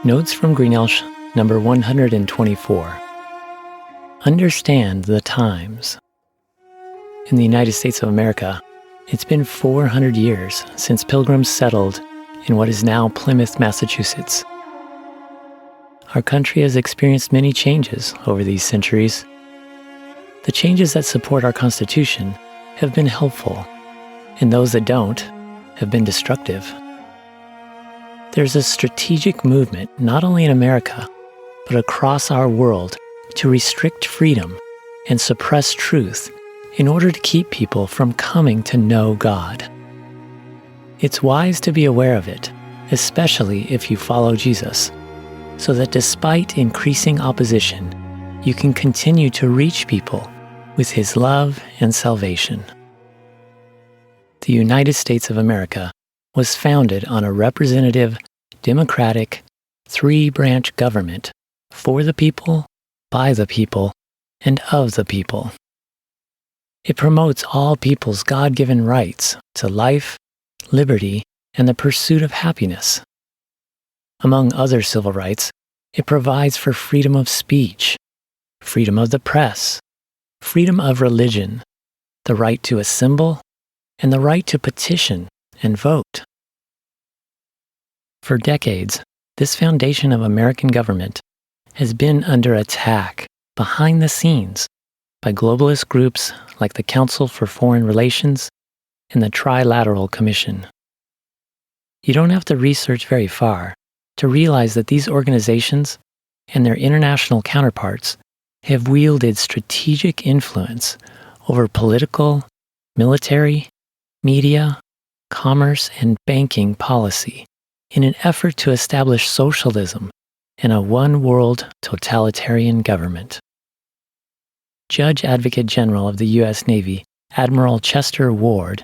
Notes from Greenelsh, number 124. Understand the times. In the United States of America, it's been 400 years since Pilgrims settled in what is now Plymouth, Massachusetts. Our country has experienced many changes over these centuries. The changes that support our Constitution have been helpful, and those that don't have been destructive. There's a strategic movement, not only in America, but across our world, to restrict freedom and suppress truth in order to keep people from coming to know God. It's wise to be aware of it, especially if you follow Jesus, so that despite increasing opposition, you can continue to reach people with His love and salvation. The United States of America was founded on a representative, democratic, three-branch government for the people, by the people, and of the people. It promotes all people's God-given rights to life, liberty, and the pursuit of happiness. Among other civil rights, it provides for freedom of speech, freedom of the press, freedom of religion, the right to assemble, and the right to petition and vote. For decades, this foundation of American government has been under attack behind the scenes by globalist groups like the Council for Foreign Relations and the Trilateral Commission. You don't have to research very far to realize that these organizations and their international counterparts have wielded strategic influence over political, military, media, commerce, and banking policy in an effort to establish socialism and a one-world totalitarian government. Judge Advocate General of the U.S. Navy, Admiral Chester Ward,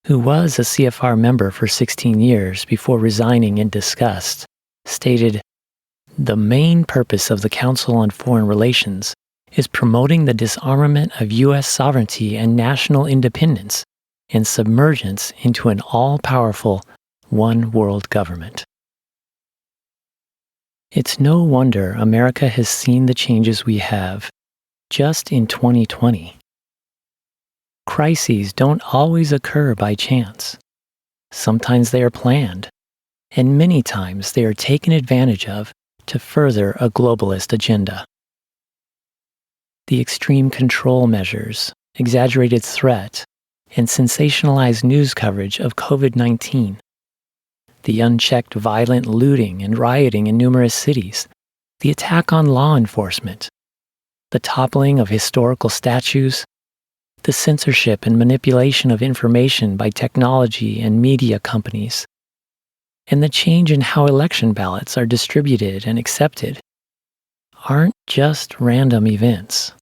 who was a CFR member for 16 years before resigning in disgust, stated, "The main purpose of the Council on Foreign Relations is promoting the disarmament of U.S. sovereignty and national independence and submergence into an all-powerful one-world government." It's no wonder America has seen the changes we have just in 2020. Crises don't always occur by chance. Sometimes they are planned, and many times they are taken advantage of to further a globalist agenda. The extreme control measures, exaggerated threat, and sensationalized news coverage of COVID-19, the unchecked violent looting and rioting in numerous cities, the attack on law enforcement, the toppling of historical statues, the censorship and manipulation of information by technology and media companies, and the change in how election ballots are distributed and accepted aren't just random events.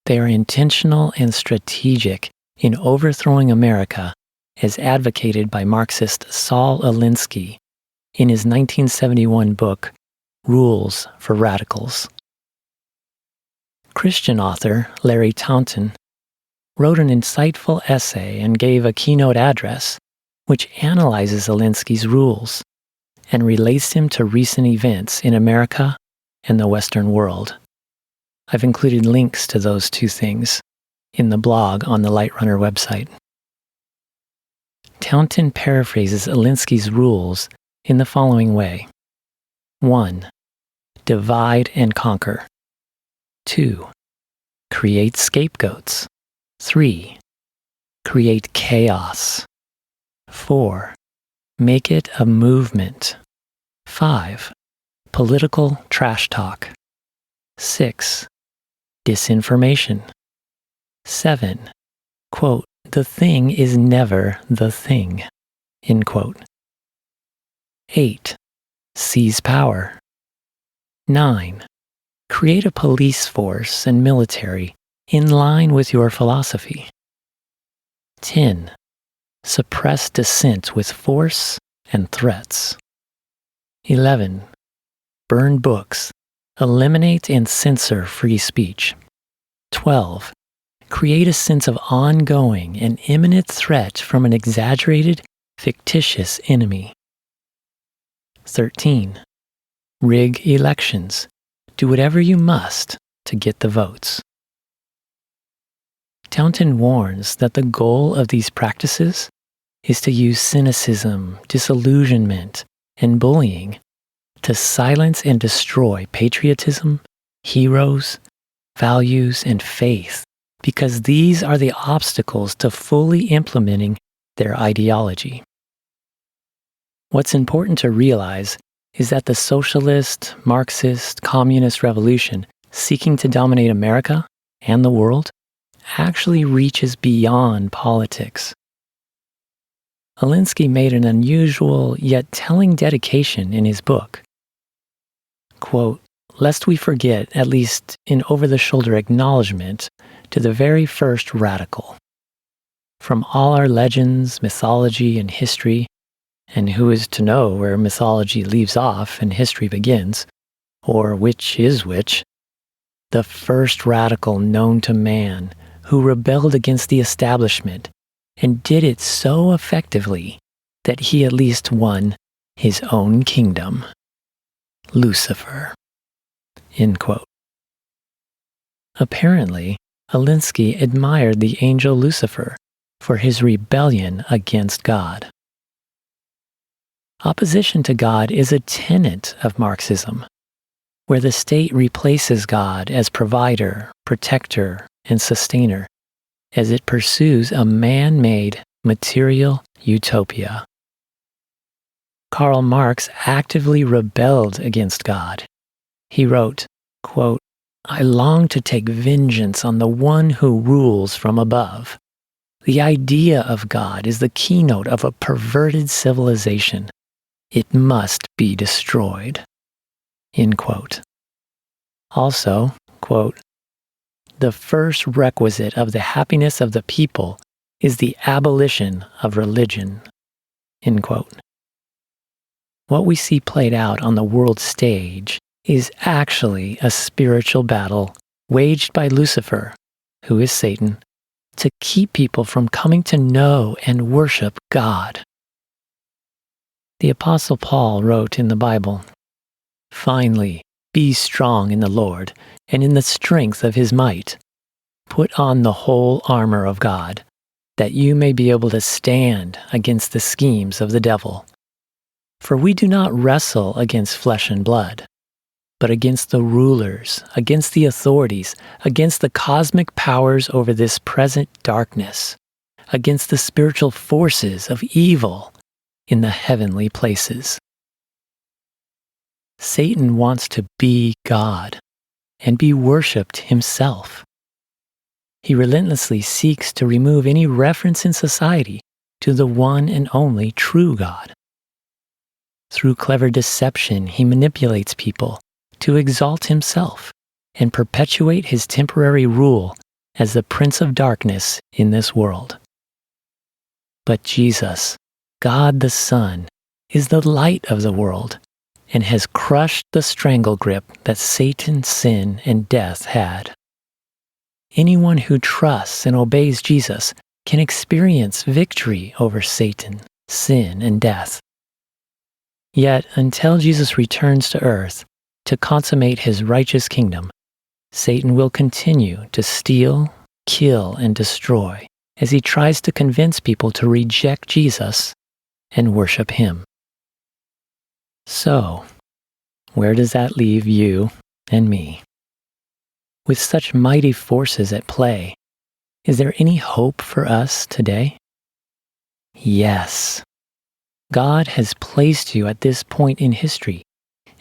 They are intentional and strategic in overthrowing America, as advocated by Marxist Saul Alinsky in his 1971 book, Rules for Radicals. Christian author Larry Taunton wrote an insightful essay and gave a keynote address which analyzes Alinsky's rules and relates him to recent events in America and the Western world. I've included links to those two things in the blog on the Light Runner website. Taunton paraphrases Alinsky's rules in the following way. 1. Divide and conquer. 2. Create scapegoats. 3. Create chaos. 4. Make it a movement. 5. Political trash talk. 6. Disinformation. 7. Quote, "The thing is never the thing." End quote. 8. Seize power. 9. Create a police force and military in line with your philosophy. 10. Suppress dissent with force and threats. 11. Burn books. Eliminate and censor free speech. 12. Create a sense of ongoing and imminent threat from an exaggerated, fictitious enemy. 13. rig elections, do whatever you must to get the votes. Taunton warns that the goal of these practices is to use cynicism, disillusionment, and bullying to silence and destroy patriotism, heroes, values, and faith, because these are the obstacles to fully implementing their ideology. What's important to realize is that the socialist, Marxist, communist revolution seeking to dominate America and the world actually reaches beyond politics. Alinsky made an unusual yet telling dedication in his book. Quote, "Lest we forget, at least in over-the-shoulder acknowledgement, to the very first radical. From all our legends, mythology, and history, and who is to know where mythology leaves off and history begins, or which is which, the first radical known to man who rebelled against the establishment and did it so effectively that he at least won his own kingdom. Lucifer." End quote. Apparently, Alinsky admired the angel Lucifer for his rebellion against God. Opposition to God is a tenet of Marxism, where the state replaces God as provider, protector, and sustainer as it pursues a man-made material utopia. Karl Marx actively rebelled against God. He wrote, quote, "I long to take vengeance on the one who rules from above. The idea of God is the keynote of a perverted civilization. It must be destroyed." End quote. Also, quote, "The first requisite of the happiness of the people is the abolition of religion." End quote. What we see played out on the world stage is actually a spiritual battle waged by Lucifer, who is Satan, to keep people from coming to know and worship God. The Apostle Paul wrote in the Bible, "Finally, be strong in the Lord and in the strength of his might. Put on the whole armor of God, that you may be able to stand against the schemes of the devil. For we do not wrestle against flesh and blood, but against the rulers, against the authorities, against the cosmic powers over this present darkness, against the spiritual forces of evil in the heavenly places." Satan wants to be God and be worshipped himself. He relentlessly seeks to remove any reference in society to the one and only true God. Through clever deception, he manipulates people to exalt himself and perpetuate his temporary rule as the Prince of Darkness in this world. But Jesus, God the Son, is the light of the world and has crushed the strangle grip that Satan, sin, and death had. Anyone who trusts and obeys Jesus can experience victory over Satan, sin, and death. Yet, until Jesus returns to earth to consummate his righteous kingdom, Satan will continue to steal, kill, and destroy as he tries to convince people to reject Jesus and worship him. So, where does that leave you and me? With such mighty forces at play, is there any hope for us today? Yes. God has placed you at this point in history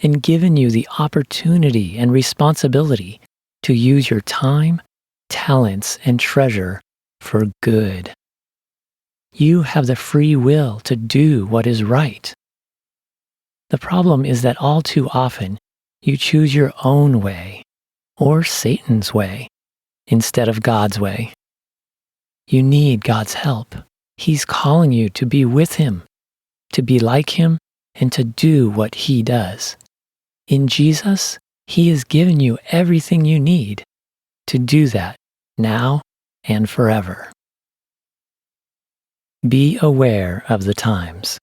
and given you the opportunity and responsibility to use your time, talents, and treasure for good. You have the free will to do what is right. The problem is that all too often you choose your own way or Satan's way instead of God's way. You need God's help. He's calling you to be with him, to be like him, and to do what he does. In Jesus, he has given you everything you need to do that now and forever. Be aware of the times.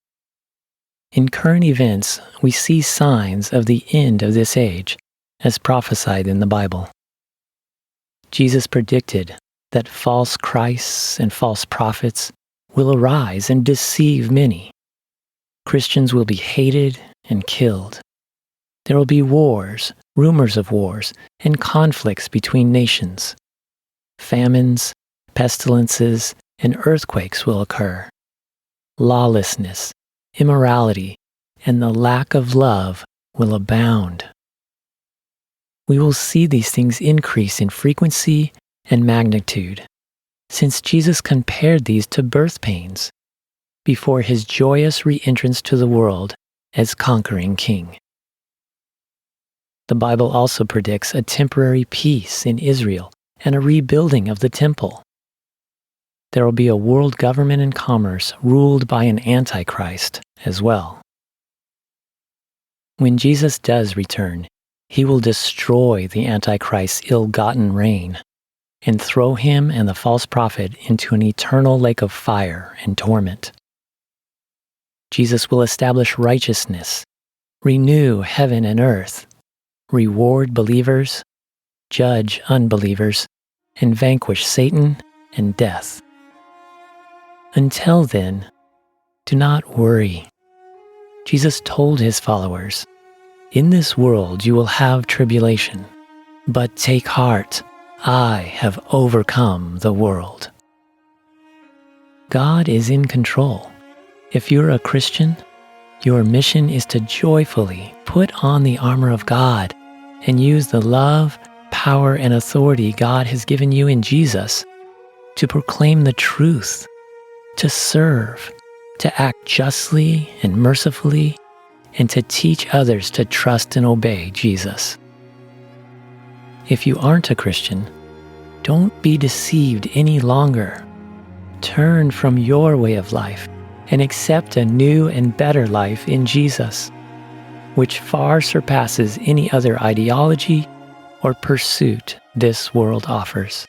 In current events, we see signs of the end of this age, as prophesied in the Bible. Jesus predicted that false Christs and false prophets will arise and deceive many. Christians will be hated and killed. There will be wars, rumors of wars, and conflicts between nations. Famines, pestilences, and earthquakes will occur. Lawlessness, immorality, and the lack of love will abound. We will see these things increase in frequency and magnitude, since Jesus compared these to birth pains before his joyous re-entrance to the world as conquering king. The Bible also predicts a temporary peace in Israel and a rebuilding of the temple. There will be a world government and commerce ruled by an antichrist as well. When Jesus does return, he will destroy the antichrist's ill-gotten reign and throw him and the false prophet into an eternal lake of fire and torment. Jesus will establish righteousness, renew heaven and earth, reward believers, judge unbelievers, and vanquish Satan and death. Until then, do not worry. Jesus told his followers, "In this world you will have tribulation, but take heart, I have overcome the world." God is in control. If you're a Christian, your mission is to joyfully put on the armor of God and use the love, power, and authority God has given you in Jesus to proclaim the truth, to serve, to act justly and mercifully, and to teach others to trust and obey Jesus. If you aren't a Christian, don't be deceived any longer. Turn from your way of life and accept a new and better life in Jesus, which far surpasses any other ideology or pursuit this world offers.